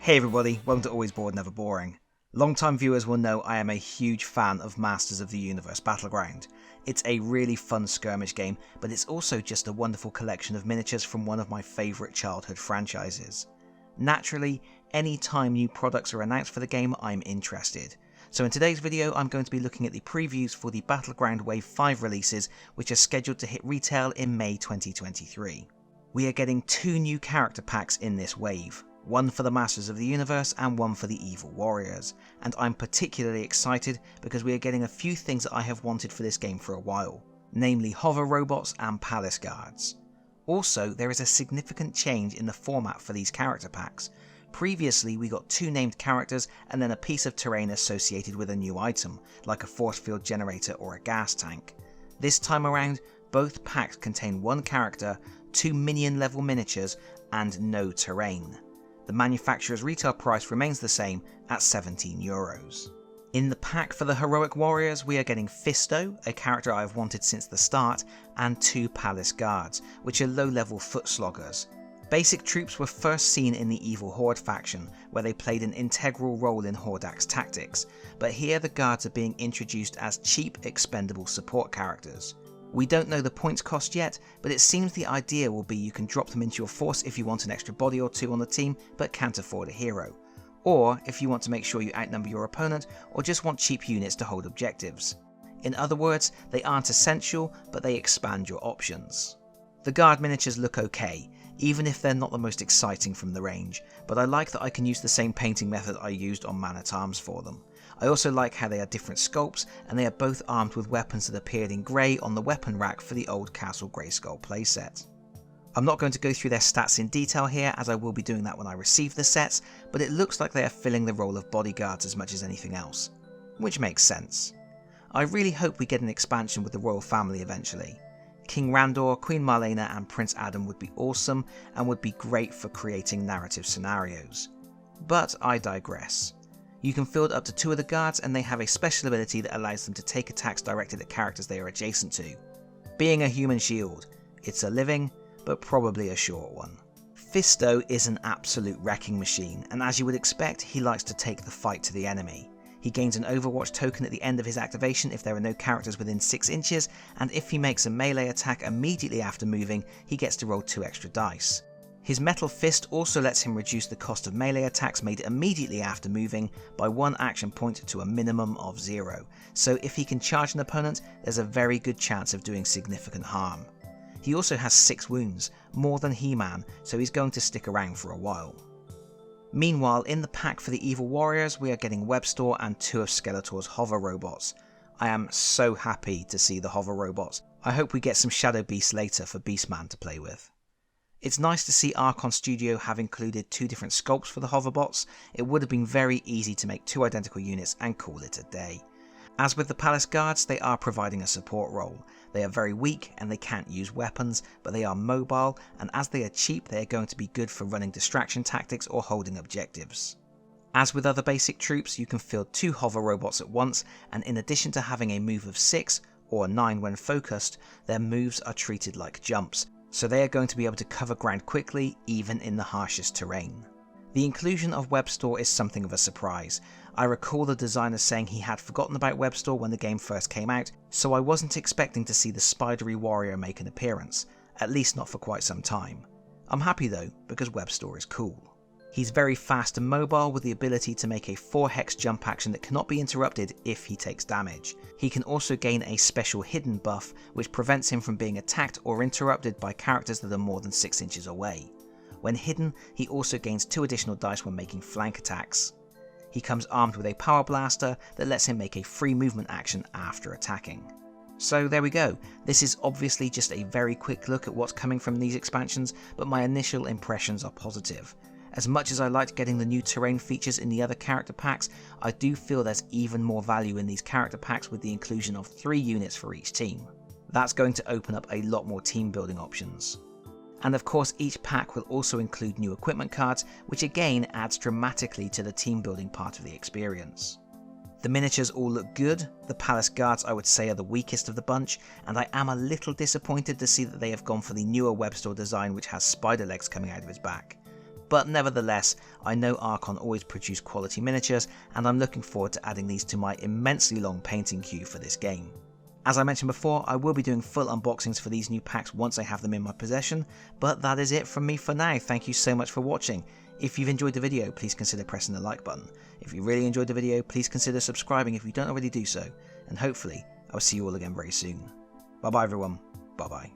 Hey everybody, welcome to Always Bored Never Boring. Long-time viewers will know I am a huge fan of Masters of the Universe Battleground. It's a really fun skirmish game, but it's also just a wonderful collection of miniatures from one of my favourite childhood franchises. Naturally, any time new products are announced for the game, I'm interested. So in today's video, I'm going to be looking at the previews for the Battleground Wave 5 releases, which are scheduled to hit retail in May 2023. We are getting two new character packs in this wave. One for the Masters of the Universe and one for the Evil Warriors, and I'm particularly excited because we are getting a few things that I have wanted for this game for a while, namely hover robots and palace guards. Also, there is a significant change in the format for these character packs. Previously we got two named characters and then a piece of terrain associated with a new item, like a force field generator or a gas tank. This time around, both packs contain one character, two minion level miniatures, and no terrain. The manufacturer's retail price remains the same at €17. In the pack for the Heroic Warriors, we are getting Fisto, a character I have wanted since the start, and two Palace Guards, which are low-level foot sloggers. Basic troops were first seen in the Evil Horde faction, where they played an integral role in Hordak's tactics, but here the guards are being introduced as cheap, expendable support characters. We don't know the points cost yet, but it seems the idea will be you can drop them into your force if you want an extra body or two on the team but can't afford a hero, or if you want to make sure you outnumber your opponent or just want cheap units to hold objectives. In other words, they aren't essential, but they expand your options. The guard miniatures look okay, even if they're not the most exciting from the range, but I like that I can use the same painting method I used on Man-at-Arms for them. I also like how they are different sculpts, and they are both armed with weapons that appeared in grey on the weapon rack for the old Castle Grayskull playset. I'm not going to go through their stats in detail here, as I will be doing that when I receive the sets, but it looks like they are filling the role of bodyguards as much as anything else, which makes sense. I really hope we get an expansion with the royal family eventually. King Randor, Queen Marlena and Prince Adam would be awesome and would be great for creating narrative scenarios. But I digress. You can field up to two of the guards and they have a special ability that allows them to take attacks directed at characters they are adjacent to. Being a human shield, it's a living, but probably a short one. Fisto is an absolute wrecking machine, and as you would expect, he likes to take the fight to the enemy. He gains an Overwatch token at the end of his activation if there are no characters within 6 inches, and if he makes a melee attack immediately after moving, he gets to roll 2 extra dice. His Metal Fist also lets him reduce the cost of melee attacks made immediately after moving by 1 action point to a minimum of 0, so if he can charge an opponent, there's a very good chance of doing significant harm. He also has 6 wounds, more than He-Man, so he's going to stick around for a while. Meanwhile, in the pack for the Evil Warriors, we are getting Webstor and 2 of Skeletor's hover robots. I am so happy to see the hover robots. I hope we get some Shadow Beasts later for Beastman to play with. It's nice to see Archon Studio have included 2 different sculpts for the hoverbots. It would have been very easy to make 2 identical units and call it a day. As with the Palace Guards, they are providing a support role. They are very weak and they can't use weapons, but they are mobile, and as they are cheap, they are going to be good for running distraction tactics or holding objectives. As with other basic troops, you can field 2 hover robots at once, and in addition to having a move of 6, or 9 when focused, their moves are treated like jumps, so they are going to be able to cover ground quickly, even in the harshest terrain. The inclusion of Webstor is something of a surprise. I recall the designer saying he had forgotten about Webstor when the game first came out, so I wasn't expecting to see the spidery warrior make an appearance, at least not for quite some time. I'm happy though, because Webstor is cool. He's very fast and mobile with the ability to make a 4-hex jump action that cannot be interrupted if he takes damage. He can also gain a special hidden buff which prevents him from being attacked or interrupted by characters that are more than 6 inches away. When hidden, he also gains 2 additional dice when making flank attacks. He comes armed with a power blaster that lets him make a free movement action after attacking. So there we go. This is obviously just a very quick look at what's coming from these expansions, but my initial impressions are positive. As much as I liked getting the new terrain features in the other character packs, I do feel there's even more value in these character packs with the inclusion of 3 units for each team. That's going to open up a lot more team building options. And of course each pack will also include new equipment cards, which again adds dramatically to the team building part of the experience. The miniatures all look good. The Palace Guards I would say are the weakest of the bunch, and I am a little disappointed to see that they have gone for the newer Webstor design which has spider legs coming out of his back. but nevertheless, I know Archon always produce quality miniatures, and I'm looking forward to adding these to my immensely long painting queue for this game. As I mentioned before, I will be doing full unboxings for these new packs once I have them in my possession, but that is it from me for now. Thank you so much for watching. If you've enjoyed the video, please consider pressing the like button. If you really enjoyed the video, please consider subscribing if you don't already do so, and hopefully I'll see you all again very soon. Bye bye everyone, bye bye.